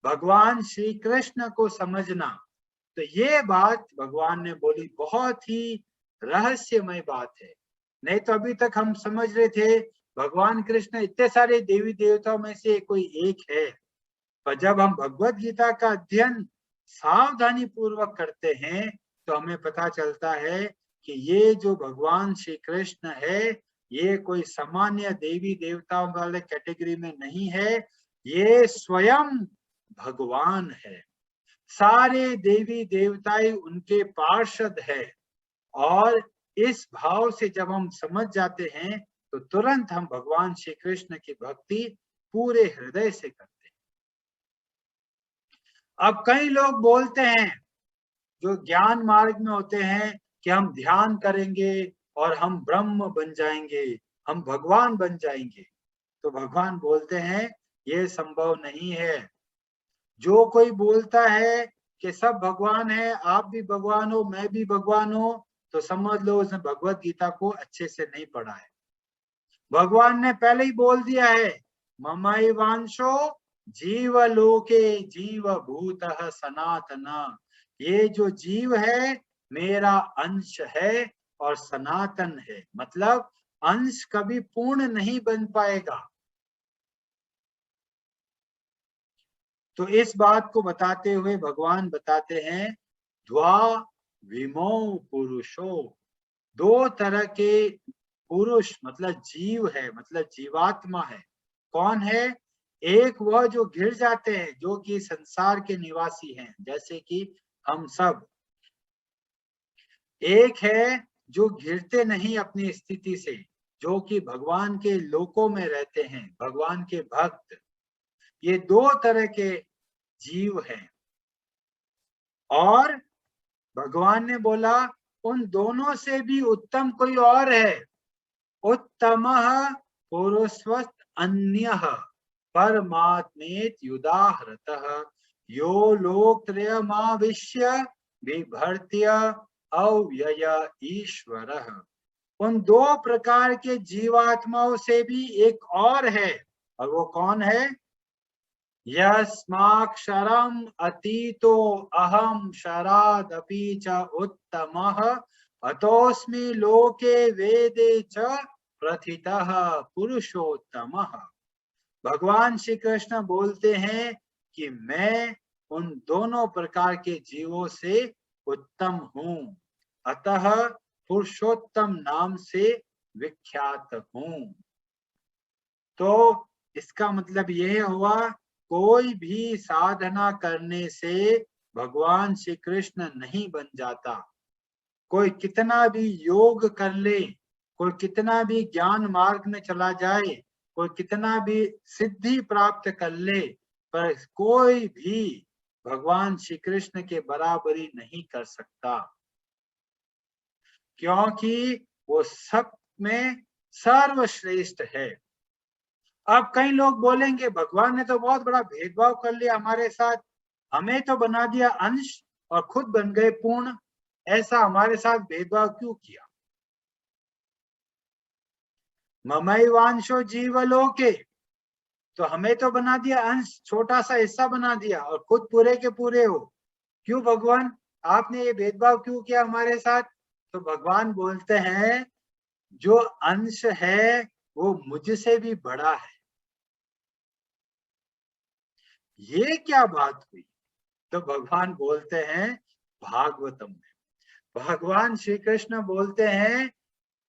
भगवान श्री कृष्ण को समझना। तो ये बात भगवान ने बोली बहुत ही रहस्यमय बात है। नहीं तो अभी तक हम समझ रहे थे भगवान कृष्ण इतने सारे देवी देवताओं में से कोई एक है। पर जब हम भगवत गीता का अध्ययन सावधानी पूर्वक करते हैं तो हमें पता चलता है कि ये जो भगवान श्री कृष्ण है ये कोई सामान्य देवी देवताओं वाले कैटेगरी में नहीं है, ये स्वयं भगवान है। सारे देवी देवताएं उनके पार्षद है। और इस भाव से जब हम समझ जाते हैं तो तुरंत हम भगवान श्री कृष्ण की भक्ति पूरे हृदय से करते हैं। अब कई लोग बोलते हैं जो ज्ञान मार्ग में होते हैं कि हम ध्यान करेंगे और हम ब्रह्म बन जाएंगे, हम भगवान बन जाएंगे। तो भगवान बोलते हैं ये संभव नहीं है। जो कोई बोलता है कि सब भगवान है, आप भी भगवान हो, मैं भी भगवान हूं, तो समझ लो उसने भगवत गीता को अच्छे से नहीं पढ़ा है। भगवान ने पहले ही बोल दिया है, ममैवांशो जीवलोके जीव भूतः सनातन। ये जो जीव है मेरा अंश है और सनातन है, मतलब अंश कभी पूर्ण नहीं बन पाएगा। तो इस बात को बताते हुए भगवान बताते हैं, द्वा विमो पुरुषो, दो तरह के पुरुष मतलब जीव है, मतलब जीवात्मा है। कौन है? एक वह जो घिर जाते हैं, जो कि संसार के निवासी हैं, जैसे कि हम सब। एक है जो घिरते नहीं अपनी स्थिति से, जो कि भगवान के लोकों में रहते हैं, भगवान के भक्त। ये दो तरह के जीव हैं। और भगवान ने बोला उन दोनों से भी उत्तम कोई और है। उत्तमः पुरुषवत् अन्यः परमात्मेत युदाहृतः यो लोकत्रयमाविश्य बिभर्त्य अव्यय ईश्वरः। उन दो प्रकार के जीवात्माओं से भी एक और है, और वो कौन है? यस्माक्षरम अतीतो अहम शरादपि च उत्तमः अतोस्मि लोके वेदे च प्रथितः पुरुषोत्तमः। भगवान श्री कृष्ण बोलते हैं कि मैं उन दोनों प्रकार के जीवों से उत्तम हूँ, अतः पुरुषोत्तम नाम से विख्यात हूँ। तो इसका मतलब यह हुआ, कोई भी साधना करने से भगवान श्री कृष्ण नहीं बन जाता। कोई कितना भी योग कर ले, कोई कितना भी ज्ञान मार्ग में चला जाए, कोई कितना भी सिद्धि प्राप्त कर ले, पर कोई भी भगवान श्री कृष्ण के बराबरी नहीं कर सकता, क्योंकि वो सब में सर्वश्रेष्ठ है। अब कई लोग बोलेंगे भगवान ने तो बहुत बड़ा भेदभाव कर लिया हमारे साथ, हमें तो बना दिया अंश और खुद बन गए पूर्ण, ऐसा हमारे साथ भेदभाव क्यों किया? ममैवांशो जीवलोके, तो हमें तो बना दिया अंश, छोटा सा हिस्सा बना दिया, और खुद पूरे के पूरे हो। क्यों भगवान आपने ये भेदभाव क्यों किया हमारे साथ? तो भगवान बोलते हैं जो अंश है वो मुझसे भी बड़ा है। ये क्या बात हुई? तो भगवान बोलते हैं भागवतम में, भगवान श्री कृष्ण बोलते हैं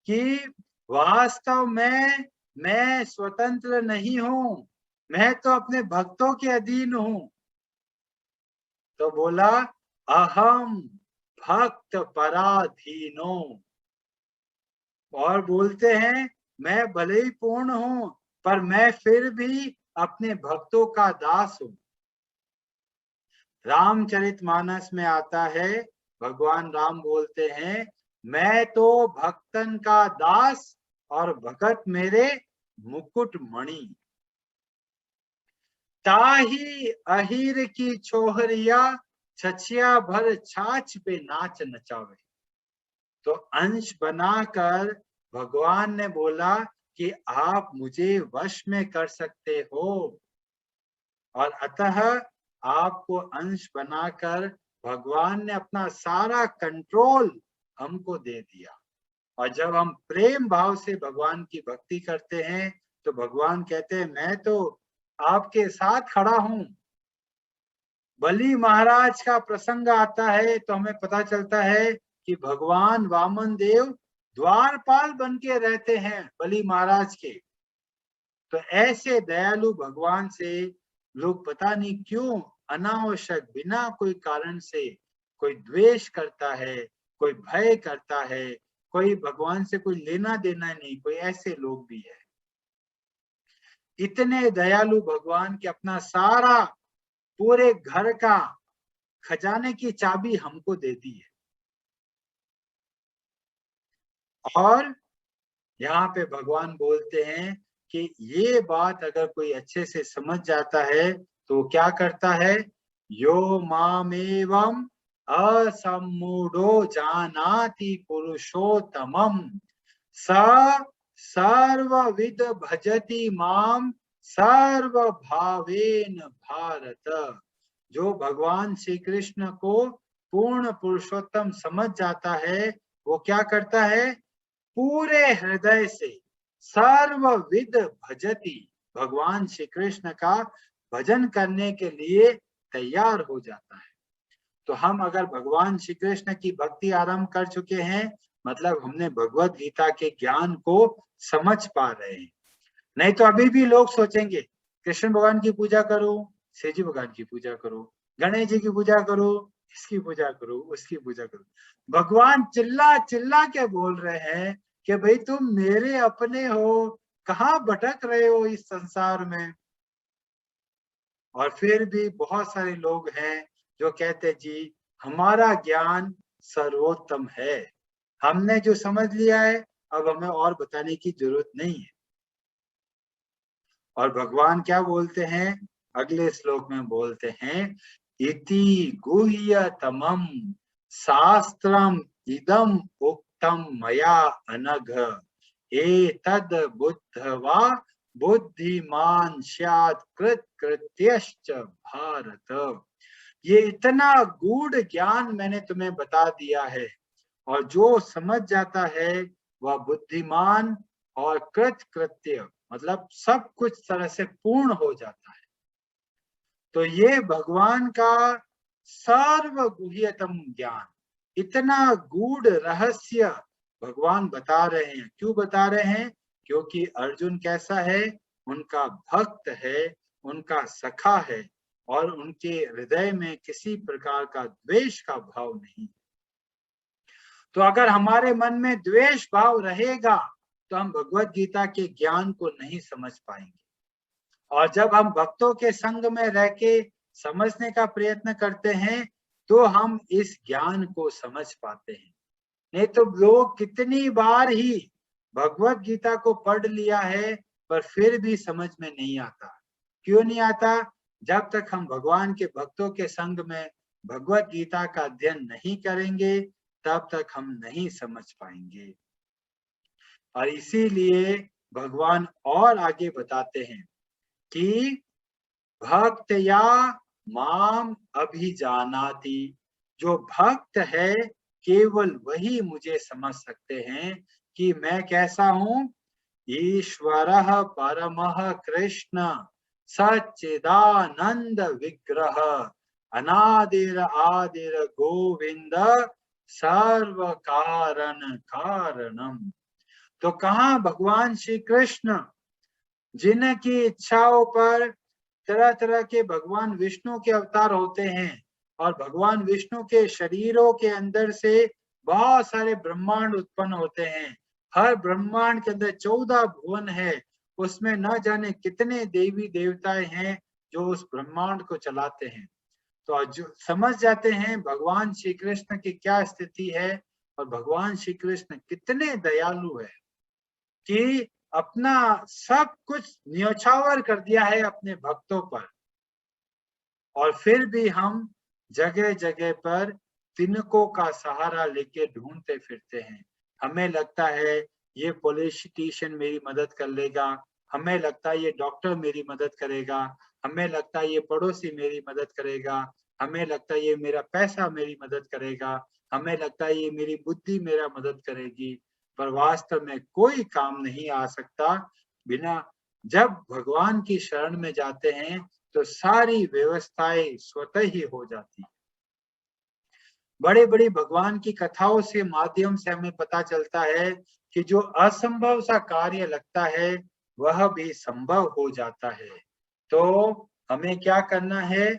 कि वास्तव में मैं स्वतंत्र नहीं हूं, मैं तो अपने भक्तों के अधीन हूं। तो बोला अहम भक्त पराधीनो, और बोलते हैं मैं भले ही पूर्ण हूं पर मैं फिर भी अपने भक्तों का दास हूं। रामचरितमानस में आता है, भगवान राम बोलते हैं मैं तो भक्तन का दास और भगत मेरे मुकुट मणि। ताही अहिर की छोहरिया छछिया भर छाछ पे नाच नचावे। तो अंश बनाकर भगवान ने बोला कि आप मुझे वश में कर सकते हो, और अतः आपको अंश बनाकर भगवान ने अपना सारा कंट्रोल हमको दे दिया। और जब हम प्रेम भाव से भगवान की भक्ति करते हैं तो भगवान कहते हैं मैं तो आपके साथ खड़ा हूं। बलि महाराज का प्रसंग आता है तो हमें पता चलता है कि भगवान वामन देव द्वारपाल बन के रहते हैं बलि महाराज के। तो ऐसे दयालु भगवान से लोग पता नहीं क्यों अनावश्यक बिना कोई कारण से कोई द्वेष करता है, कोई भय करता है, कोई भगवान से कोई लेना देना नहीं, कोई ऐसे लोग भी है। इतने दयालु भगवान के अपना सारा पूरे घर का खजाने की चाबी हमको दे दी है। और यहाँ पे भगवान बोलते हैं कि ये बात अगर कोई अच्छे से समझ जाता है तो क्या करता है, यो मामेवम असम्मूढ़ो जानाति पुरुषोत्तमम स सर्वविद भजति माम सर्वभावेन भारत। जो भगवान श्री कृष्ण को पूर्ण पुरुषोत्तम समझ जाता है वो क्या करता है, पूरे हृदय से सर्वविद भजति, भगवान श्री कृष्ण का भजन करने के लिए तैयार हो जाता है। तो हम अगर भगवान श्री कृष्ण की भक्ति आरंभ कर चुके हैं, मतलब हमने भगवत गीता के ज्ञान को समझ पा रहे हैं। नहीं तो अभी भी लोग सोचेंगे कृष्ण भगवान की पूजा करो, शिव जी भगवान की पूजा करो, गणेश जी की पूजा करो, इसकी पूजा करो, उसकी पूजा करो। भगवान चिल्ला चिल्ला के बोल रहे हैं कि भाई तुम मेरे अपने हो, कहाँ भटक रहे हो इस संसार में। और फिर भी बहुत सारे लोग हैं जो कहते जी हमारा ज्ञान सर्वोत्तम है, हमने जो समझ लिया है अब हमें और बताने की जरूरत नहीं है। और भगवान क्या बोलते हैं, अगले श्लोक में बोलते हैं, इति गुह्यतमं शास्त्रम इदम उक्तम मया अनघ एतद् बुद्धवा बुद्धिमान स्यात् कृत कृत्यश्च भारत। ये इतना गूढ़ ज्ञान मैंने तुम्हें बता दिया है, और जो समझ जाता है वह बुद्धिमान और कृत कृत्य, मतलब सब कुछ तरह से पूर्ण हो जाता है। तो ये भगवान का सर्वगुह्यतम ज्ञान, इतना गूढ़ रहस्य भगवान बता रहे हैं। क्यों बता रहे हैं, क्योंकि अर्जुन कैसा है, उनका भक्त है, उनका सखा है, और उनके हृदय में किसी प्रकार का द्वेष का भाव नहीं। तो अगर हमारे मन में द्वेष भाव रहेगा तो हम भगवत गीता के ज्ञान को नहीं समझ पाएंगे। और जब हम भक्तों के संग में रह के समझने का प्रयत्न करते हैं तो हम इस ज्ञान को समझ पाते हैं। नहीं तो लोग कितनी बार ही भगवत गीता को पढ़ लिया है पर फिर भी समझ में नहीं आता। क्यों नहीं आता, जब तक हम भगवान के भक्तों के संग में भगवत गीता का अध्ययन नहीं करेंगे तब तक हम नहीं समझ पाएंगे। और इसीलिए भगवान और आगे बताते हैं कि भक्तया माम अभिजानाति, जो भक्त है केवल वही मुझे समझ सकते हैं कि मैं कैसा हूं। ईश्वरः परमः कृष्ण सच्चिदानंद विग्रह अनादिर आदिर गोविंद सर्व कारण कारणम। तो कहाँ भगवान श्री कृष्ण, जिनकी इच्छाओं पर तरह तरह के भगवान विष्णु के अवतार होते हैं, और भगवान विष्णु के शरीरों के अंदर से बहुत सारे ब्रह्मांड उत्पन्न होते हैं। हर ब्रह्मांड के अंदर 14 भुवन है, उसमें न जाने कितने देवी देवताएं हैं जो उस ब्रह्मांड को चलाते हैं। तो जो समझ जाते हैं भगवान श्री कृष्ण की क्या स्थिति है, और भगवान श्री कृष्ण कितने दयालु है कि अपना सब कुछ न्योछावर कर दिया है अपने भक्तों पर। और फिर भी हम जगह जगह पर तिनकों का सहारा लेके ढूंढते फिरते हैं। हमें लगता है ये पॉलिटिशियन मेरी मदद कर लेगा, हमें लगता है ये डॉक्टर मेरी मदद करेगा, हमें लगता है ये पड़ोसी मेरी मदद करेगा, हमें लगता है ये मेरा पैसा मेरी मदद करेगा, हमें लगता है ये मेरी बुद्धि मेरा मदद करेगी। पर वास्तव में कोई काम नहीं आ सकता बिना, जब भगवान की शरण में जाते हैं तो सारी व्यवस्थाएं स्वतः ही हो जाती है। बड़े बड़ी भगवान की कथाओं से माध्यम से हमें पता चलता है कि जो असंभव सा कार्य लगता है वह भी संभव हो जाता है। तो हमें क्या करना है,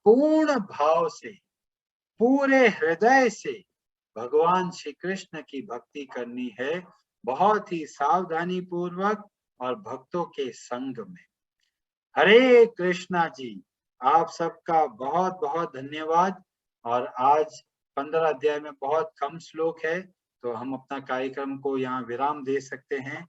पूर्ण भाव से, पूरे हृदय से भगवान श्री कृष्ण की भक्ति करनी है, बहुत ही सावधानी पूर्वक और भक्तों के संग में। हरे कृष्णा जी, आप सबका बहुत बहुत धन्यवाद। और आज 15 अध्याय में बहुत कम श्लोक है, तो हम अपना कार्यक्रम को यहाँ विराम दे सकते हैं।